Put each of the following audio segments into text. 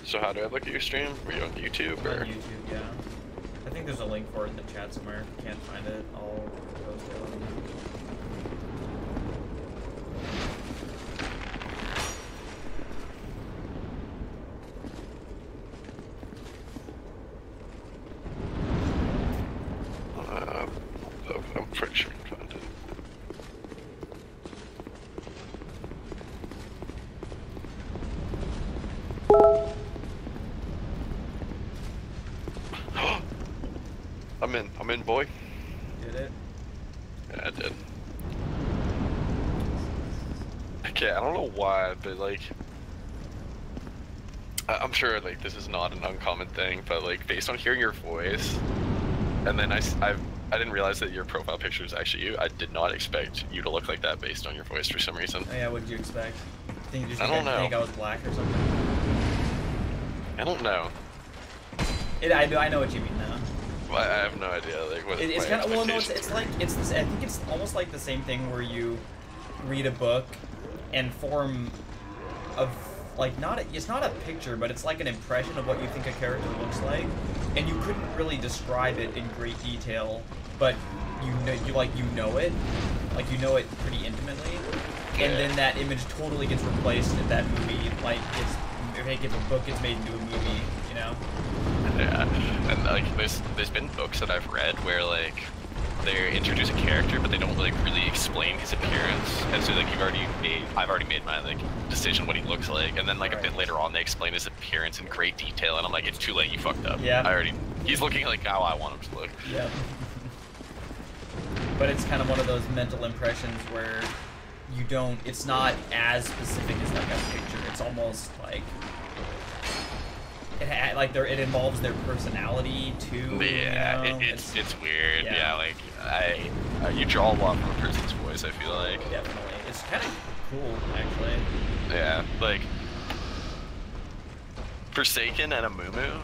So how do I look at your stream? Were you on YouTube or? On YouTube, yeah. I think there's a link for it in the chat somewhere. If you can't find it, I'll post it. I'm pretty sure I can find it. I'm in, boy. Did it? Yeah, I did. Okay, I don't know why, but like, I'm sure like this is not an uncommon thing, but like based on hearing your voice, and then I didn't realize that your profile picture is actually you. I did not expect you to look like that based on your voice for some reason. Oh yeah, what did you expect? I don't know. Think I was black or something? I don't know. I know what you mean now. I have no idea. Like what? It's kind of well, no. It's like it's this. I think it's almost like the same thing where you read a book and form of like it's not a picture, but it's like an impression of what you think a character looks like, and you couldn't really describe it in great detail, but you know you know it pretty intimately, and then that image totally gets replaced in that movie. Like if a book gets made into a movie, you know. Yeah, and like there's been books that I've read where like they introduce a character but they don't like really explain his appearance, and so like I've already made my like decision what he looks like, and then like a bit later on they explain his appearance in great detail, and I'm like, it's too late, you fucked up. Yeah. He's looking like how I want him to look. Yeah. But it's kind of one of those mental impressions where it's not as specific as like a picture. It's almost like it involves their personality too. Yeah, you know? it's weird. Yeah, like you draw a lot from a person's voice, I feel like. Definitely, it's kind of cool actually. Yeah, like Forsaken and Amumu,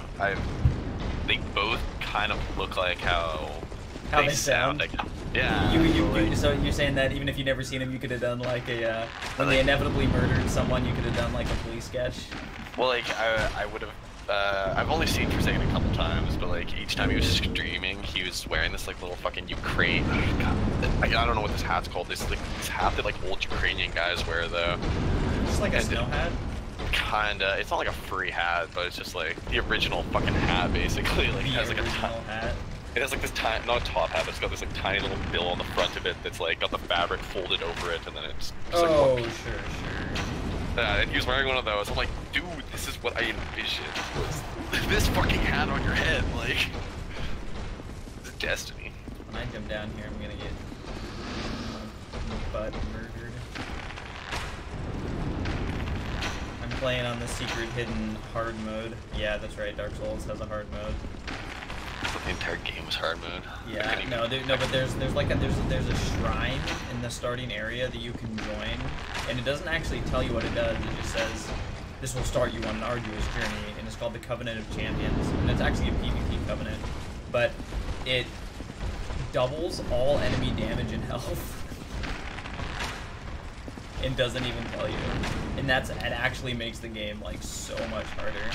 they both kind of look like how they sound. Like, yeah. So you're saying that even if you never seen them, you could have done like a when they inevitably murdered someone, you could have done like a police sketch. Well, like I would have. I've only seen Forsaken a couple times, but like each time he was streaming, he was wearing this like little fucking Ukraine. I don't know what this hat's called. This hat that like old Ukrainian guys wear though. Just like a snow hat. Kinda. It's not like a free hat, but it's just like the original fucking hat, basically. Like it has like a hat. It has like this tiny, not a top hat, but it's got this like tiny little bill on the front of it that's like got the fabric folded over it, and then it's just, oh, like, sure. and he was wearing one of those. I'm like, dude, this is what I envisioned. Was this fucking hat on your head, like, it's destiny. When I jump down here, I'm gonna get my butt murdered. I'm playing on the secret hidden hard mode. Yeah, that's right. Dark Souls has a hard mode. The entire game was hard mode. Yeah, but there's a shrine in the starting area that you can join, and it doesn't actually tell you what it does. It just says this will start you on an arduous journey, and it's called the Covenant of Champions, and it's actually a PvP covenant, but it doubles all enemy damage and health, and doesn't even tell you, and it actually makes the game like so much harder.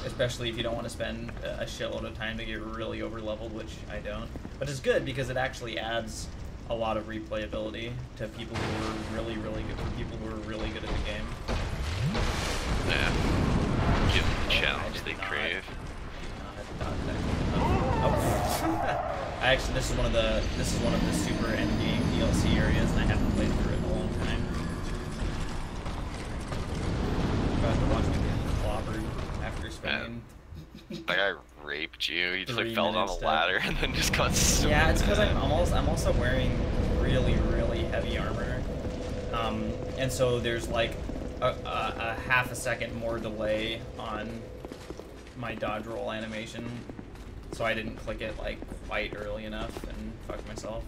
Especially if you don't want to spend a shitload of time to get really over-leveled, which I don't. But it's good because it actually adds a lot of replayability to people who are really, really good, people who are really good at the game. Yeah. Give them the challenge they crave. Actually, this is one of the super endgame DLC areas, and I haven't played through it in a long time. I'm about to watch me get clobbered. Spending that guy raped you. He just like fell down the ladder and then just got so yeah, it's because I'm also wearing really, really heavy armor, and so there's like a half a second more delay on my dodge roll animation, so I didn't click it like quite early enough and fucked myself.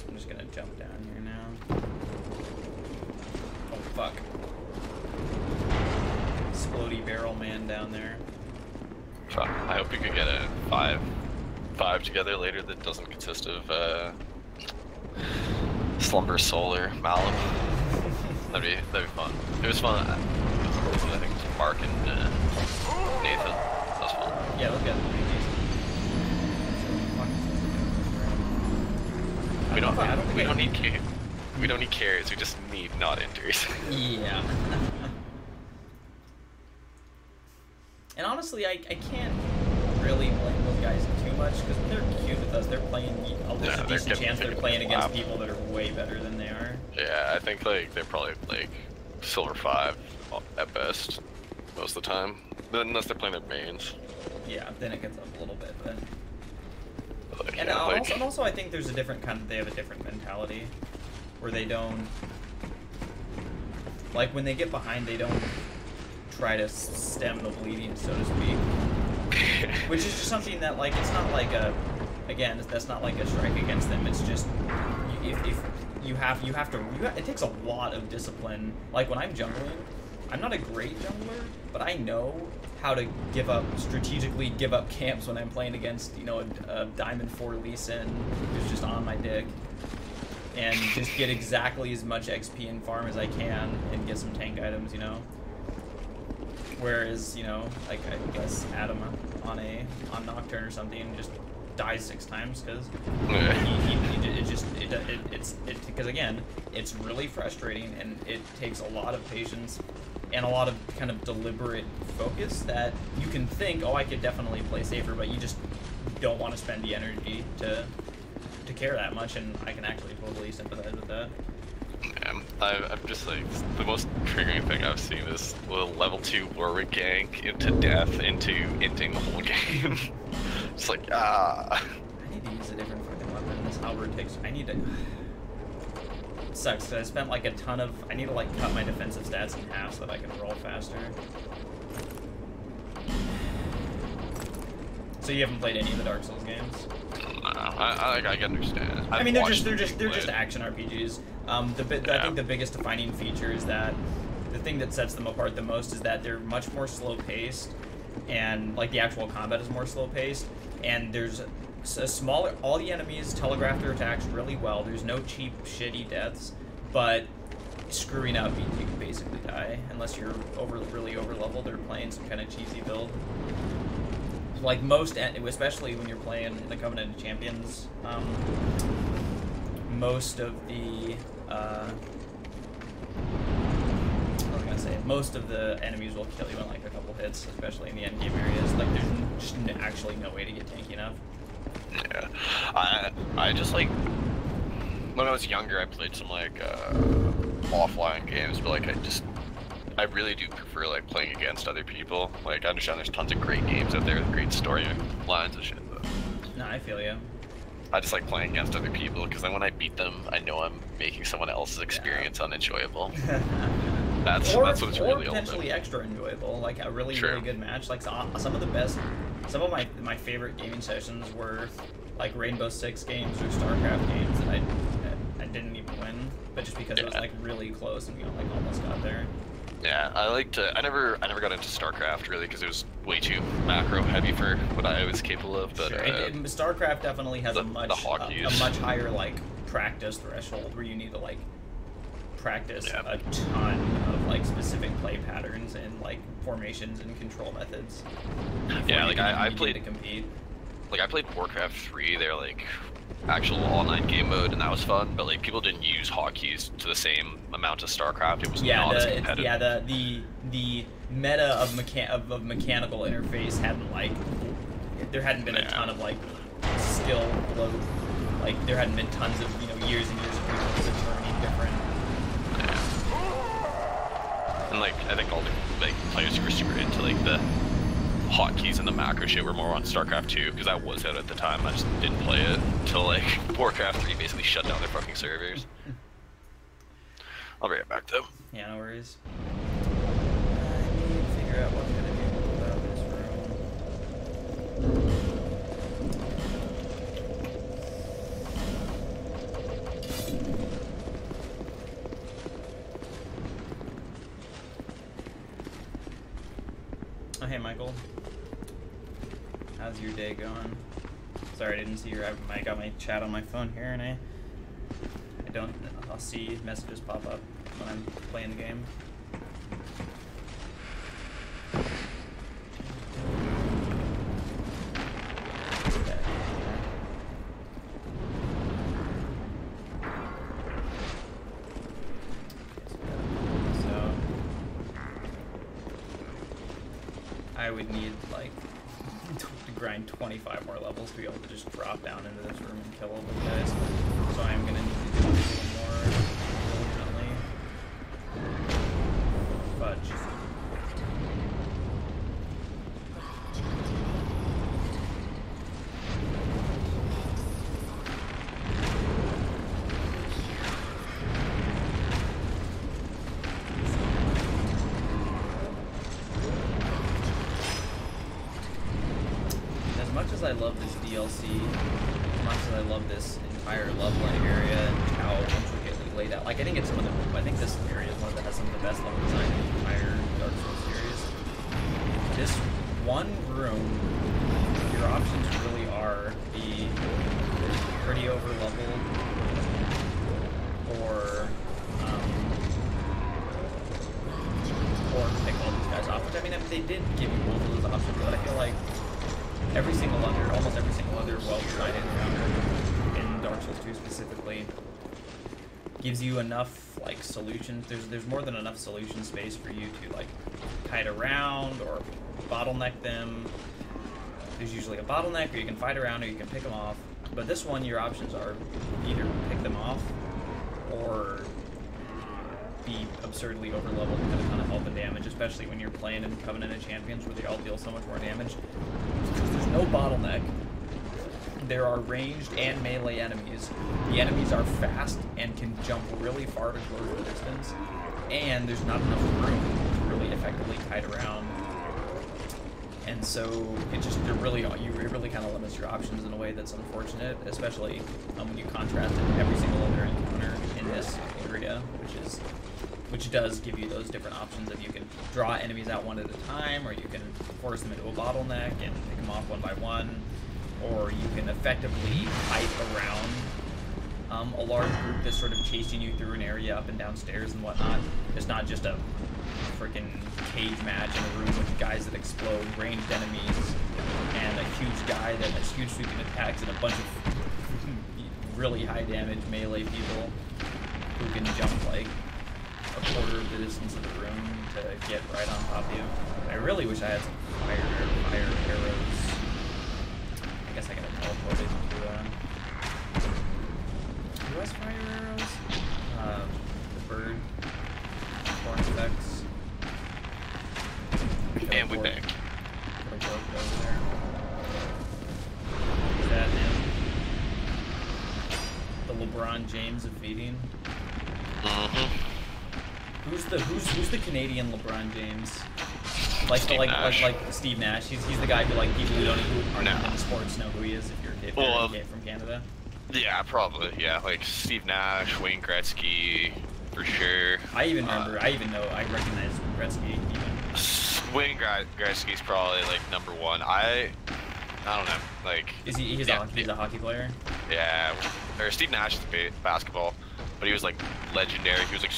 I'm just gonna jump down here now. Oh fuck. Explodey barrel man down there. Fuck. I hope we could get a five together later that doesn't consist of Slumber Solar Malum. That'd be fun. It was fun. I think it was Mark and Nathan. That was fun. Yeah, those guys are pretty decent. We don't need carries. We don't need carries. We just need not enters. Yeah. And honestly, I can't really blame those guys too much because when they're queued with us, they're playing. There's a decent chance they're playing against people that are way better than they are. Yeah, I think like they're probably like silver 5 at best most of the time, unless they're playing their mains. Yeah, then it gets up a little bit, but. And, yeah, also, I think there's a different kind of. They have a different mentality, where they don't. Like when they get behind, they don't try to stem the bleeding, so to speak. Which is just something that, like, it's not like a. Again, that's not like a strike against them. It's just if you have to. It takes a lot of discipline. Like when I'm jungling, I'm not a great jungler, but I know how to strategically give up camps when I'm playing against, you know, a Diamond 4 Lee Sin who's just on my dick, and just get exactly as much XP and farm as I can and get some tank items, you know. Whereas, you know, like I guess Adam on Nocturne or something just dies 6 times because because again, it's really frustrating and it takes a lot of patience and a lot of kind of deliberate focus that you can think, oh, I could definitely play safer, but you just don't want to spend the energy to care that much, and I can actually totally sympathize with that. Yeah, I'm just like, the most triggering thing I've seen is the level 2 Warwick gank into death into inting the whole game. It's like, I need to use a different fucking weapon. This halberd takes. I need to. It sucks because I spent like a ton of. I need to like cut my defensive stats in half so that I can roll faster. So you haven't played any of the Dark Souls games? No, I understand. I mean, they're just action RPGs. I think the biggest defining feature is that the thing that sets them apart the most is that they're much more slow paced, and like the actual combat is more slow paced, and there's a smaller. All the enemies telegraph their attacks really well. There's no cheap, shitty deaths, but screwing up, you basically die unless you're really over leveled or playing some kind of cheesy build. Like most, especially when you're playing in the Covenant of Champions, most of the most of the enemies will kill you in like a couple hits, especially in the end game areas. Like there's just actually no way to get tanky enough. Yeah, I just like, when I was younger I played some like offline games, but like I really do prefer like playing against other people. Like I understand there's tons of great games out there with great story lines and shit, but no, I feel you. I just like playing against other people because then when I beat them, I know I'm making someone else's experience unenjoyable. That's what it's really all about. Potentially extra enjoyable, like a really good match. Like some of my favorite gaming sessions were like Rainbow Six games or StarCraft games that I didn't even win, but just because it was like really close and we like almost got there. Yeah, I never got into StarCraft really because it was way too macro heavy for what I was capable of. But StarCraft definitely has a much higher like practice threshold where you need to like practice a ton of like specific play patterns and like formations and control methods. Yeah, like I played to compete. Like I played Warcraft 3. They're like actual all-night game mode, and that was fun. But like people didn't use hotkeys to the same amount as StarCraft. It was not as competitive. The meta of mechanical interface hadn't like there hadn't been a ton of like skill load. Like there hadn't been tons of years and years of people learning different. And like I think all the like players who were super into like the hotkeys and the macro shit were more on StarCraft 2 because that was out at the time. I just didn't play it until like Warcraft 3 basically shut down their fucking servers. I'll bring it back though. Yeah, no worries. I need to figure out what I'm gonna do about this room. Oh, hey, Michael. How's your day going? Sorry, I didn't see I got my chat on my phone here, and I'll see messages pop up when I'm playing the game. I would need, like, to grind 25 more levels to be able to just drop down into this room and kill all those guys. So I am going to need to do a little more diligently. Fudge. As much as I love this DLC, as much as I love this entire leveling area and how intricately laid out, like I think it's some of the, I think this area is one that has some of the best level design in the entire Dark Souls series. This one room, your options really are be pretty over leveled or pick all these guys off. Which I mean they did give you both of those options, but I feel like almost every single other well-designed encounter in Dark Souls 2 specifically gives you enough like solutions. There's more than enough solution space for you to like kite around or bottleneck them. There's usually a bottleneck, or you can fight around, or you can pick them off. But this one, your options are either pick them off or be absurdly overleveled and have a ton of health and damage, especially when you're playing in Covenant of Champions where they all deal so much more damage. Because there's no bottleneck. There are ranged and melee enemies. The enemies are fast and can jump really far to close the distance. And there's not enough room to really effectively kite around. And so it really kind of limits your options in a way that's unfortunate, especially when you contrast it to every single other encounter in this area, which does give you those different options of you can draw enemies out one at a time, or you can force them into a bottleneck and pick them off one by one, or you can effectively kite around a large group that's sort of chasing you through an area up and down stairs and whatnot. It's not just a freaking cage match in a room with guys that explode, ranged enemies, and a huge guy that has huge sweeping attacks and a bunch of really high damage melee people who can jump like a quarter of the distance of the room to get right on top of you. I really wish I had some fire arrows. I guess I could have teleported to who has fire arrows? The bird. Horn effects. And we back. Is that him? The LeBron James of feeding? Who's the Canadian LeBron James? Like Steve Nash. He's the guy who like people who aren't in sports know who he is if you're a kid from Canada. Yeah, probably. Yeah, like Steve Nash, Wayne Gretzky, for sure. I recognize Gretzky even. Wayne Gretzky's probably like number one. I don't know. Like, is he's a hockey player? Yeah. Or Steve Nash is basketball, but he was like legendary. He was like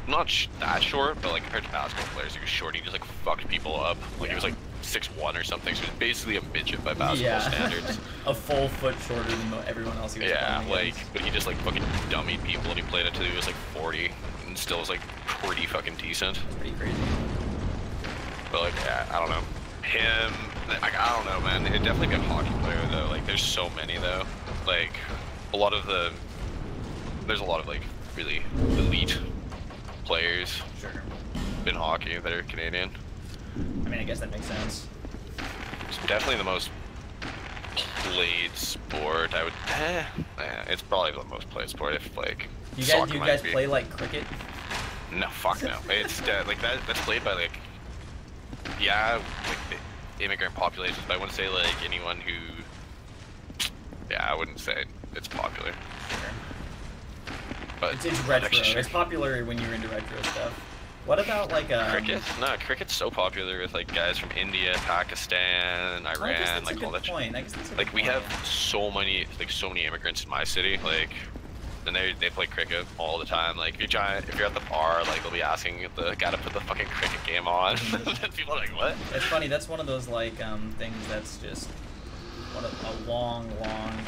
not that short, but like compared to basketball players, he was short. He just like fucked people up. Like he was like 6'1" or something. So he was basically a midget by basketball standards. A full foot shorter than everyone else he was playing against. But he just like fucking dummied people, and he played until he was like 40, and still was like pretty fucking decent. That's pretty crazy. But like, yeah, I don't know. Him, like, I don't know, man. It'd definitely be a hockey player though. Like, there's so many though. Like, there's a lot of like really elite players in hockey that are Canadian. I mean, I guess that makes sense. It's definitely the most played sport. I would. It's probably the most played sport. If like. Do you guys play like cricket? No, fuck no. It's like that's played by like. Yeah, like the immigrant populations, but I wouldn't say like anyone who. Yeah, I wouldn't say it's popular. Sure. But it's retro. It's popular when you're into retro stuff. What about like cricket? No, cricket's so popular with like guys from India, Pakistan, Iran, like all that shit. I guess that's a good like we point. have so many immigrants in my city. Like and they play cricket all the time. Like if you're at the bar, like they'll be asking the guy to put the fucking cricket game on. And people are like, what? It's funny. That's one of those like things that's just a long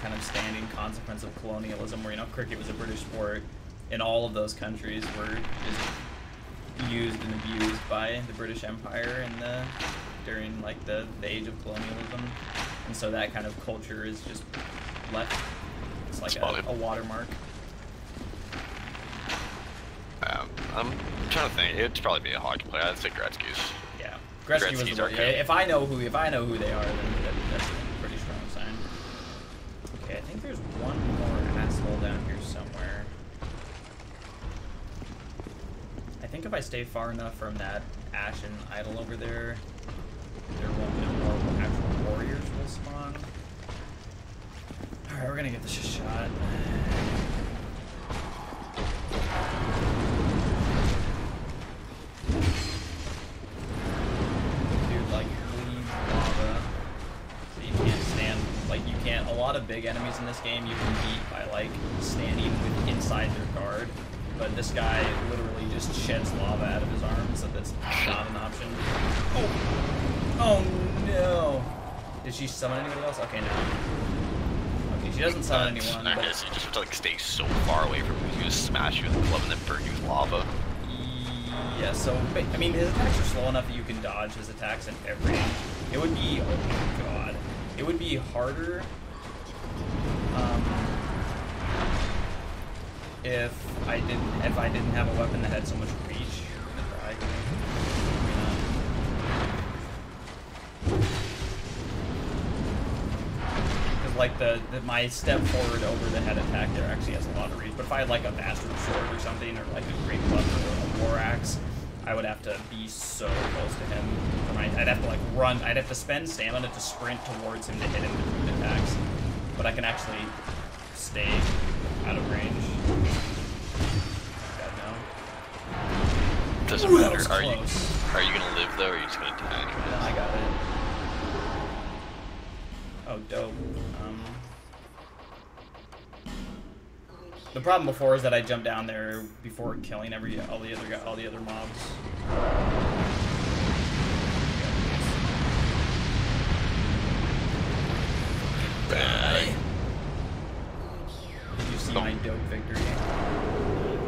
kind of standing consequence of colonialism, where cricket was a British sport, and all of those countries were just used and abused by the British Empire during like the age of colonialism, and so that kind of culture is just left. It's like a watermark. I'm trying to think. It'd probably be a hockey player. I'd say Gretzky's. Yeah, Gretzky was the one. If I know who they are, then that's a pretty strong sign. Okay, I think there's one more asshole down here somewhere. I think if I stay far enough from that ashen idol over there, there won't be no more actual warriors will spawn. Alright, we're gonna get this a shot. Dude, like, leave lava. So you can't stand, like, you can't, a lot of big enemies in this game you can beat by, like, standing inside their guard. But this guy literally just sheds lava out of his arms, so that's not an option. Oh no! Did she summon anybody else? Okay, no. Okay, she doesn't summon anyone. I guess you just have to like stay so far away from him. He's gonna smash you with a club and then burn you with lava. Yeah, so, I mean, his attacks are slow enough that you can dodge his attacks in every... It would be, oh my god. It would be harder... if I didn't have a weapon that had so much reach. Because like my step forward over the head attack there actually has a lot of reach. But if I had like a bastard sword or something, or like a great club or a war axe, I would have to be so close to him. I'd have to like run. I'd have to spend stamina to sprint towards him to hit him with food attacks. But I can actually stay out of range. God, no. Doesn't matter. Are you gonna live though, or are you just gonna tank? No, I got it. Oh, dope. The problem before is that I jumped down there before killing all the other mobs. Bang. Did you see my dope victory?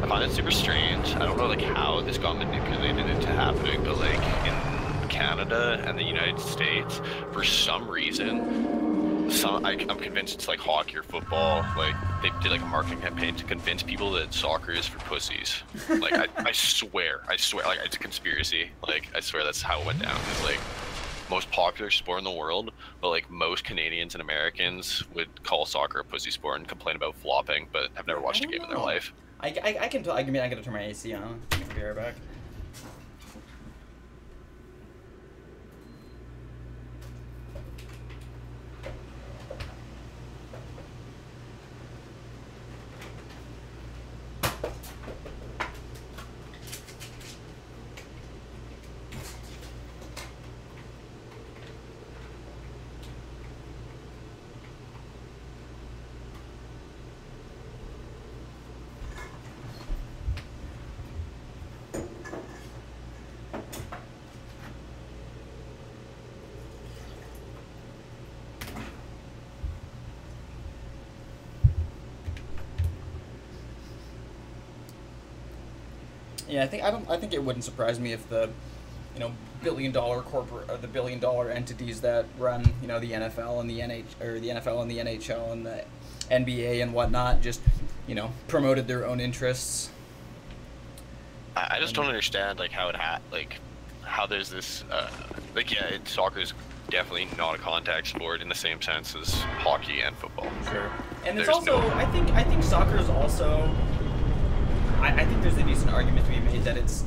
I find it super strange. I don't know like how this got manipulated into happening, but like in Canada and the United States, for some reason, I'm convinced it's like hockey or football. Like they did like a marketing campaign to convince people that soccer is for pussies. Like I swear, like it's a conspiracy. Like I swear that's how it went down. It's like most popular sport in the world, but like most Canadians and Americans would call soccer a pussy sport and complain about flopping, but have never watched a game in their life. I gotta turn my AC on. I'll be right back. Yeah, I think it wouldn't surprise me if the, billion-dollar the billion-dollar entities that run, the NFL and the NFL and the NHL and the NBA and whatnot just, promoted their own interests. I just don't understand like how how there's this soccer is definitely not a contact sport in the same sense as hockey and football. Sure. And there's also I think soccer is also. I think there's a decent argument to be made that it's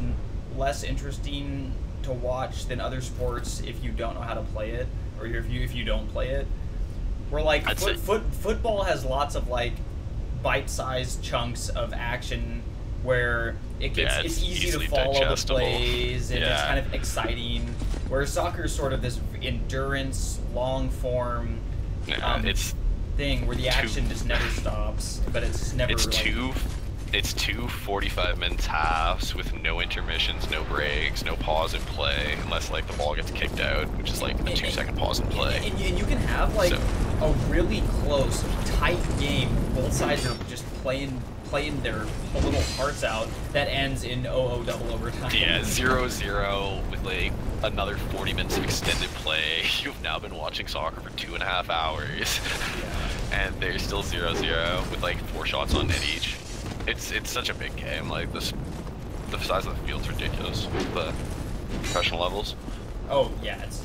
less interesting to watch than other sports if you don't know how to play it, or if you don't play it. Where like football has lots of like bite-sized chunks of action where it's easy to follow the plays and it's kind of exciting. Where soccer is sort of this endurance, long form. thing where the action just never stops, but it's never. It's like, it's two 45-minute halves with no intermissions, no breaks, no pause in play, unless like the ball gets kicked out, which is like a 2-second pause in play. And you can have like a really close, tight game. Both sides are just playing their little hearts out. That ends in 0-0 double overtime. Yeah, 0-0 with like another 40 minutes of extended play. You've now been watching soccer for 2.5 hours, and they're still 0-0 with like 4 shots on net each. It's such a big game. Like the size of the field's ridiculous. The professional levels. Oh yeah, it's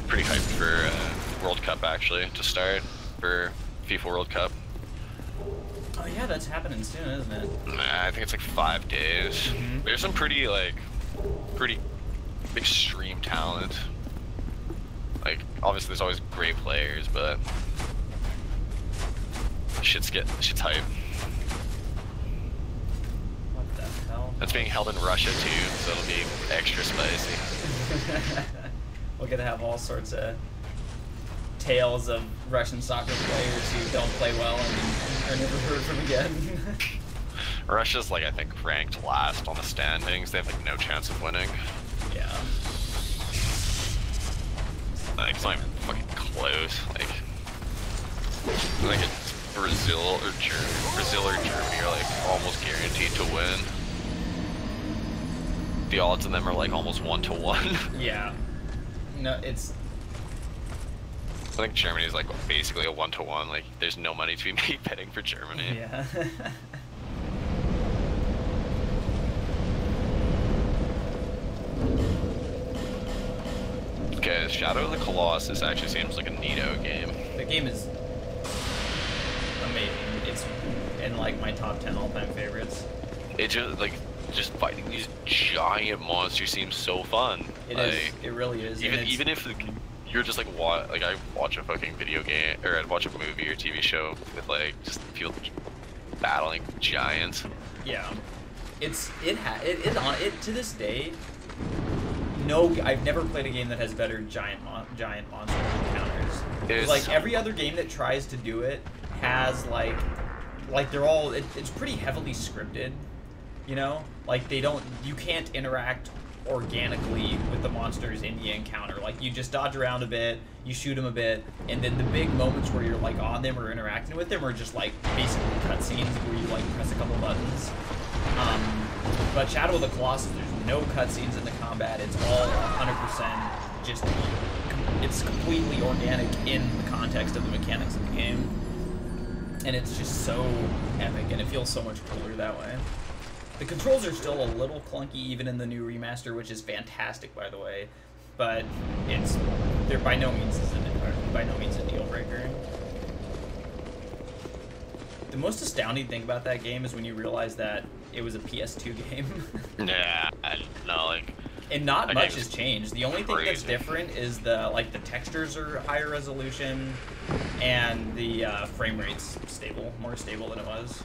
pretty hyped for World Cup actually to start for FIFA World Cup. Oh yeah, that's happening soon, isn't it? I think it's like 5 days. Mm-hmm. There's some pretty extreme talent. Like obviously there's always great players, but shit's hype. What the hell? That's being held in Russia too, so it'll be extra spicy. We're gonna have all sorts of tales of Russian soccer players who don't play well and are never heard from again. Russia's like I think ranked last on the standings. They have like no chance of winning. Yeah. Like it's not even fucking close. Like it's Brazil or Germany are like almost guaranteed to win. The odds on them are like almost 1-to-1. Yeah. No, it's. I think Germany is like basically a 1-to-1. Like there's no money to be made betting for Germany. Yeah. Okay, Shadow of the Colossus actually seems like a neato game. The game is amazing. It's in like my top 10 all-time favorites. It just fighting these giant monsters seems so fun. It like, is. It really is. Even if you're just like I watch a fucking video game or I'd watch a movie or TV show with like just people battling giants. Yeah. It to this day. No, I've never played a game that has better giant monster encounters. Like every other game that tries to do it has like they're all it's pretty heavily scripted, you know? Like you can't interact organically with the monsters in the encounter. Like you just dodge around a bit, you shoot them a bit, and then the big moments where you're like on them or interacting with them are just like basically cutscenes where you like press a couple buttons. But Shadow of the Colossus, there's no cutscenes in the combat. It's all 100% just, it's completely organic in the context of the mechanics of the game. And it's just so epic, and it feels so much cooler that way. The controls are still a little clunky even in the new remaster, which is fantastic, by the way. But they're by no means a deal breaker. The most astounding thing about that game is when you realize that it was a PS2 game. Yeah, no, like. And not much has changed. The only thing that's crazy. different is the textures are higher resolution, and the frame rate's more stable than it was.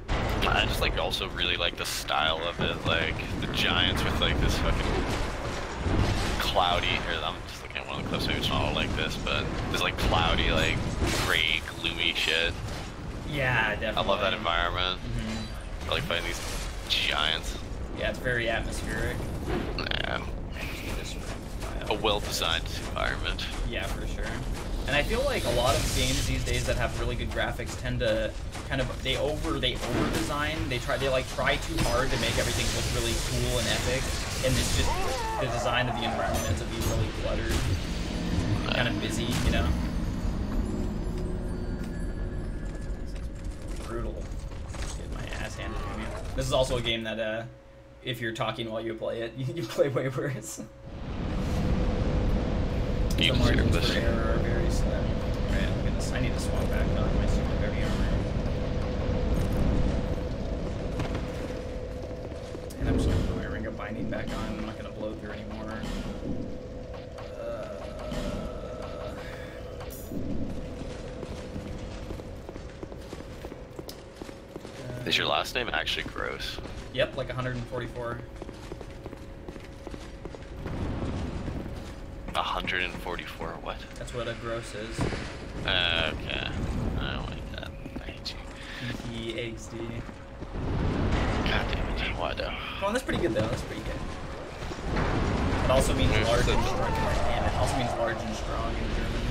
I just like also really like the style of it, like the giants with like this fucking cloudy. I'm just looking at one of the clips. Maybe it's not all like this, but there's like cloudy, like gray, gloomy shit. Yeah, definitely. I love that environment. I like fighting these giants. Yeah, it's very atmospheric. Yeah. A well-designed environment. Yeah, for sure. And I feel like a lot of games these days that have really good graphics tend to they over design. They try too hard to make everything look really cool and epic, and it's just the design of the environment ends up being really cluttered, kind of busy, you know. Brutal. Just get my ass handed to me. This is also a game that if you're talking while you play it, you play way worse. The margins for error are very slim. Right, I need to swap back on my super heavy armor. And I'm just gonna put my ring of binding back on. I'm not gonna blow through anymore. Is your last name actually gross? Yep, like 144. 144. What? That's what a gross is. Okay. I don't like that. I hate you. PTXD. God damn it. Why though? Come on, that's pretty good though. That's pretty good. It also means large and strong. And it also means large and strong in German.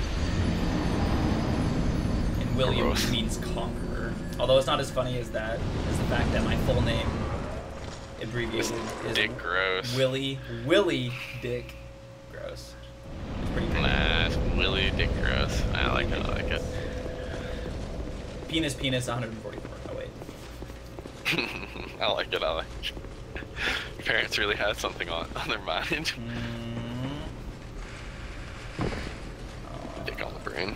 And William means conqueror. Although it's not as funny as that, is the fact that my full name abbreviated is Dick Gross. Willie Dick Gross. It's pretty good. Nah, it's Willie Dick Gross. I like it. I like it. Penis 144. Oh wait. I like it. I like it. Parents really had something on their mind. Dick on the brain.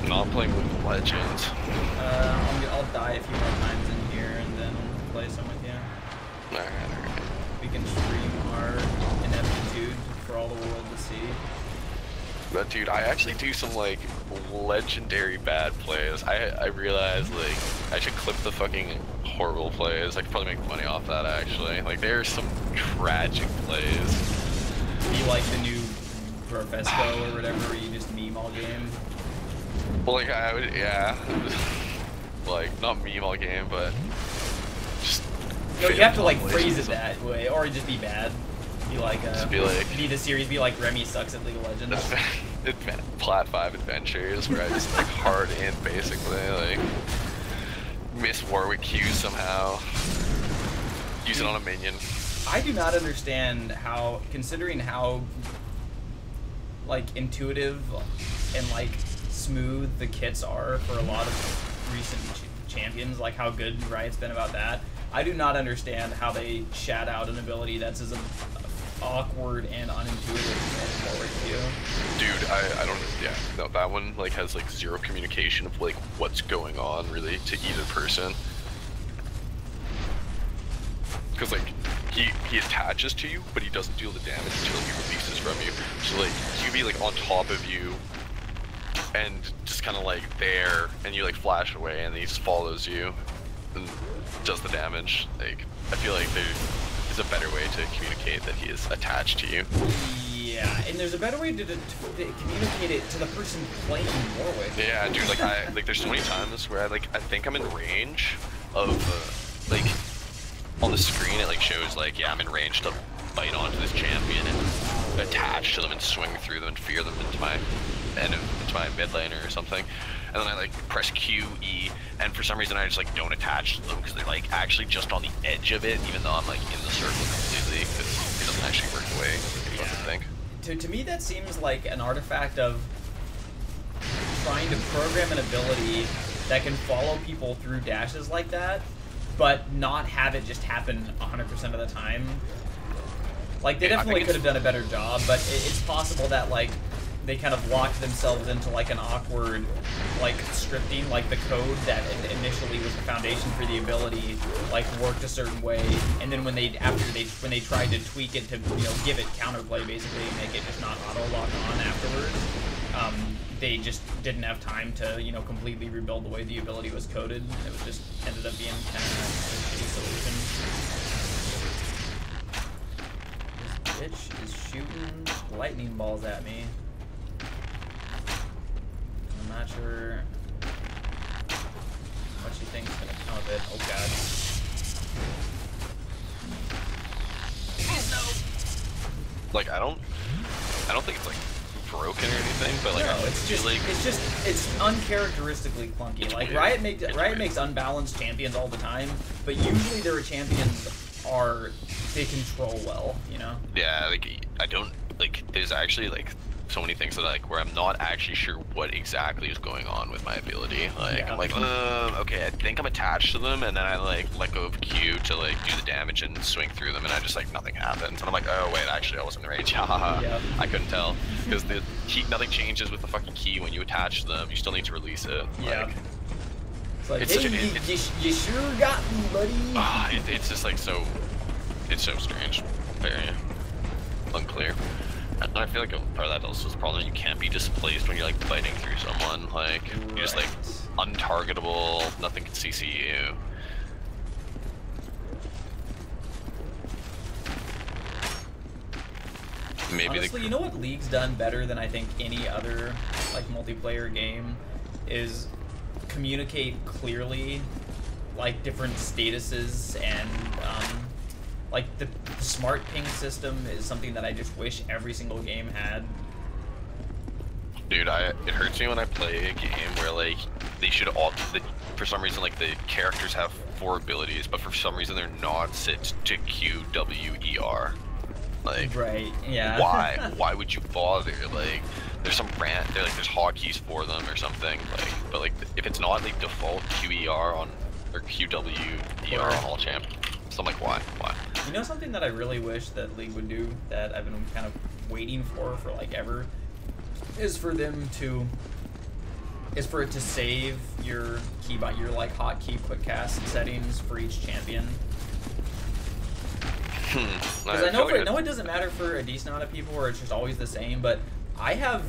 Not playing League of Legends. I'll die a few more times in here and then play some with you. Alright. We can stream our ineptitude for all the world to see. But dude, I actually do some like legendary bad plays. I realized like I should clip the fucking horrible plays. I could probably make money off that actually. Like there's some tragic plays. Be like the new Profesco or whatever where you just meme all game. Well, like I would, yeah. Like not meme all game, but just. No, you have to like phrase it that way, or just be bad. Be like, be the series, be like Remy sucks at League of Legends. Plat 5 adventures where I just like hard in basically, like miss Warwick Q somehow. Use it on a minion. I do not understand how, considering how like intuitive and like smooth the kits are for a lot of recent champions, like how good Riot's been about that. I do not understand how they chat out an ability that's as awkward and unintuitive as Warwick Q. Dude, I don't, yeah, no, that one like has like zero communication of like what's going on really to either person. Because like he attaches to you, but he doesn't deal the damage until he releases from you. So like he could be like on top of you and just kind of like there, and you like flash away, and then he just follows you and does the damage. Like I feel like there is a better way to communicate that he is attached to you. Yeah, and there's a better way to communicate it to the person playing Warwick. Yeah, dude, like there's so many times where I think I'm in range of like on the screen it like shows like, yeah, I'm in range to bite onto this champion and attach to them and swing through them and fear them into my mid laner or something. And then I like press Q, E, and for some reason I just like don't attach to them because they're like actually just on the edge of it, even though I'm like in the circle completely, because it doesn't actually work the way you're supposed to think. To me that seems like an artifact of trying to program an ability that can follow people through dashes like that, but not have it just happen 100% of the time. Like they definitely could have done a better job, but it's possible that like they kind of locked themselves into like an awkward like scripting, like the code that initially was the foundation for the ability like worked a certain way, and then when they tried to tweak it to, you know, give it counterplay basically, make it just not auto lock on afterwards, they just didn't have time to, you know, completely rebuild the way the ability was coded. It was just ended up being kind of a shitty solution. This bitch is shooting lightning balls at me. I'm not sure what she thinks is gonna come of it. Oh god. No. Like I don't think it's like broken or anything, but like no, it's uncharacteristically clunky. It's like weird. Riot makes unbalanced champions all the time, but usually their champions they control well, you know? Yeah, like I don't like there's actually like so many things that like where I'm not actually sure what exactly is going on with my ability. Like yeah. I'm like, okay, I think I'm attached to them, and then I like let go of Q to like do the damage and swing through them, and I just like nothing happens, and I'm like, oh wait, actually I wasn't in range. Yeah. I couldn't tell because the key, nothing changes with the fucking key when you attach to them. You still need to release it. Yeah. Like, it's like, hey, you sure got me, buddy. It's just like so. It's so strange. Very unclear. And I feel like a part of that also is the problem. You can't be displaced when you're like fighting through someone. Like you're just like untargetable. Nothing can CC you. maybe honestly, you know what League's done better than I think any other like multiplayer game is communicate clearly like different statuses and like the smart ping system is something that I just wish every single game had. Dude, it hurts me when I play a game where like they should all for some reason like the characters have 4 abilities, but for some reason they're not set to Q, W, E, R. Like, right? Yeah. Why? Why would you bother? Like, there's some there's hotkeys for them or something. Like, but like if it's not like default QER on or QWER on all champ, so I'm like, why? Why? You know something that I really wish that League would do that I've been kind of waiting for like ever is for it to save your keybot, your like hotkey quick cast settings for each champion. Because I know it doesn't matter for a decent amount of people, or it's just always the same. But I have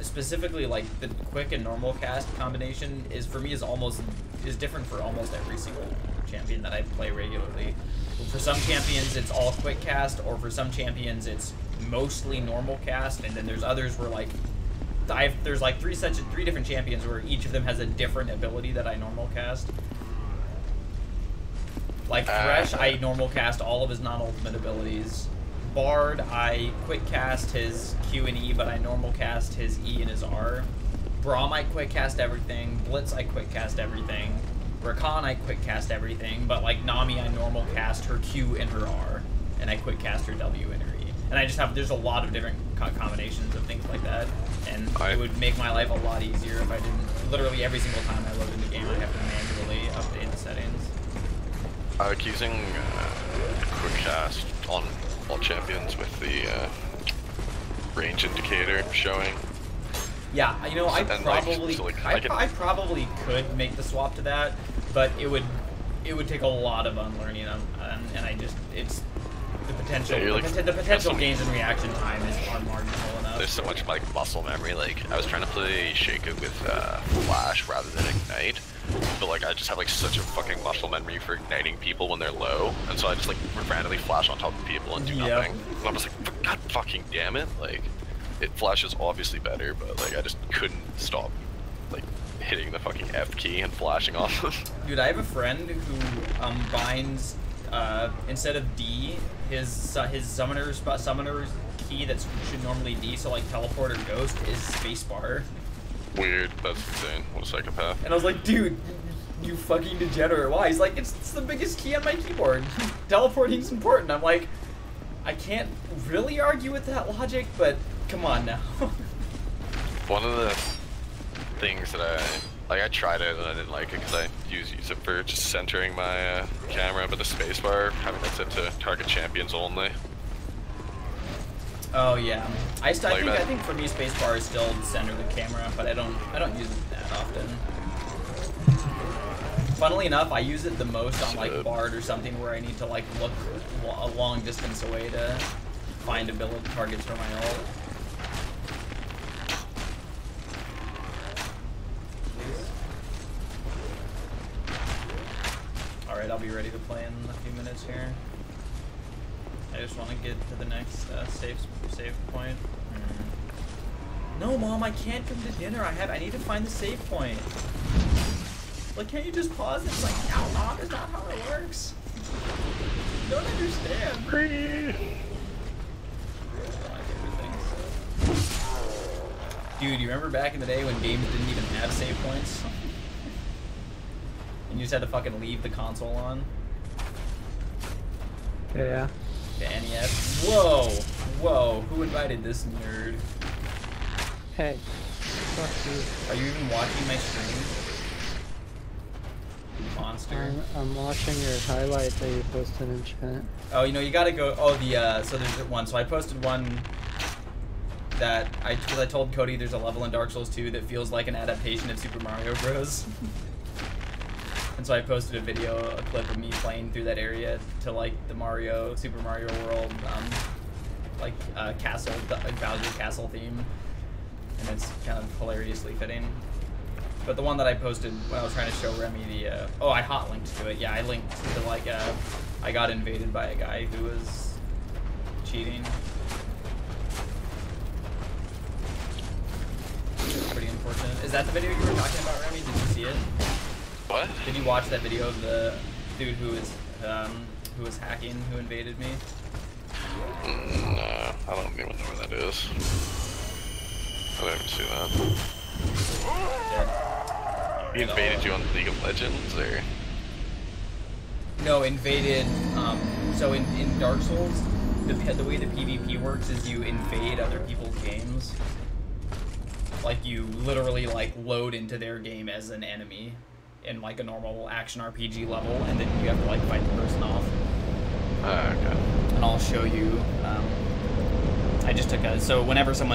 specifically like the quick and normal cast combination is for me is different for almost every single champion that I play regularly. For some champions it's all quick cast, or for some champions it's mostly normal cast, and then there's others where like there's like three different champions where each of them has a different ability that I normal cast. Like Thresh, I normal cast all of his non-ultimate abilities. Bard, I quick cast his Q and E, but I normal cast his E and his R. Braum, I quick cast everything. Blitz, I quick cast everything. Rakan, I quick cast everything. But like Nami, I normal cast her Q and her R, and I quick cast her W and her E. And I just there's a lot of different combinations of things like that, and it would make my life a lot easier if I didn't. Literally every single time I load in the game, I have to manually update the settings. I was using quick cast on all champions with the range indicator showing. Yeah, you know, I probably could make the swap to that, but it would take a lot of unlearning, and I just the potential the potential gains in reaction time is unmarginal enough. There's so much like muscle memory. Like I was trying to play Shaco with Flash rather than Ignite, but like I just have like such a fucking muscle memory for igniting people when they're low, and so I just like randomly flash on top of people and do nothing. And I'm just like, God fucking damn it! Like, Flash is obviously better, but like I just couldn't stop like hitting the fucking F key and flashing off them. Dude, I have a friend who binds instead of D, his summoner's key that should normally D, so like teleport or ghost, is spacebar. Weird. That's insane. What a psychopath. And I was like, dude, you fucking degenerate. Why? He's like, it's the biggest key on my keyboard. Teleporting's important. I'm like, I can't really argue with that logic, but come on now. One of the things that I tried it and I didn't like it because I use it for just centering my camera, but the spacebar, having that set to target champions only. Oh yeah, I think for me spacebar is still center the camera, but I don't use it that often. Funnily enough, I use it the most on like Bard or something where I need to like look a long distance away to find ability targets for my ult. Alright, I'll be ready to play in a few minutes here. I just want to get to the next save point. No, Mom, I can't come to dinner. I need to find the save point. Like, can't you just pause it? It's like, no, Mom, that's not how it works. You don't understand. Dude, you remember back in the day when games didn't even have save points? And you just had to fucking leave the console on? Yeah. The NES. Whoa! Whoa, who invited this nerd? Hey. Fuck you. Are you even watching my stream? Monster. I'm watching your highlight that you posted in chat. Oh, you know, you gotta go. Oh, so there's one. So I posted one that because I told Cody there's a level in Dark Souls 2 that feels like an adaptation of Super Mario Bros. And so I posted a clip of me playing through that area to like the Super Mario World, castle, Bowser Castle theme, and it's kind of hilariously fitting. But the one that I posted when I was trying to show Remy I hot linked to it. Yeah, I linked to I got invaded by a guy who was cheating. person. Is that the video you were talking about, Remy? Did you see it? What? Did you watch that video of the dude who was hacking, who invaded me? No, I don't even know what that is. I don't even see that. There. He invaded you on League of Legends, or? No, invaded. So in Dark Souls, the way the PvP works is you invade other people's games. Like you literally like load into their game as an enemy in like a normal action RPG level, and then you have to like fight the person off. Okay. And I'll show you. I just took a, so whenever someone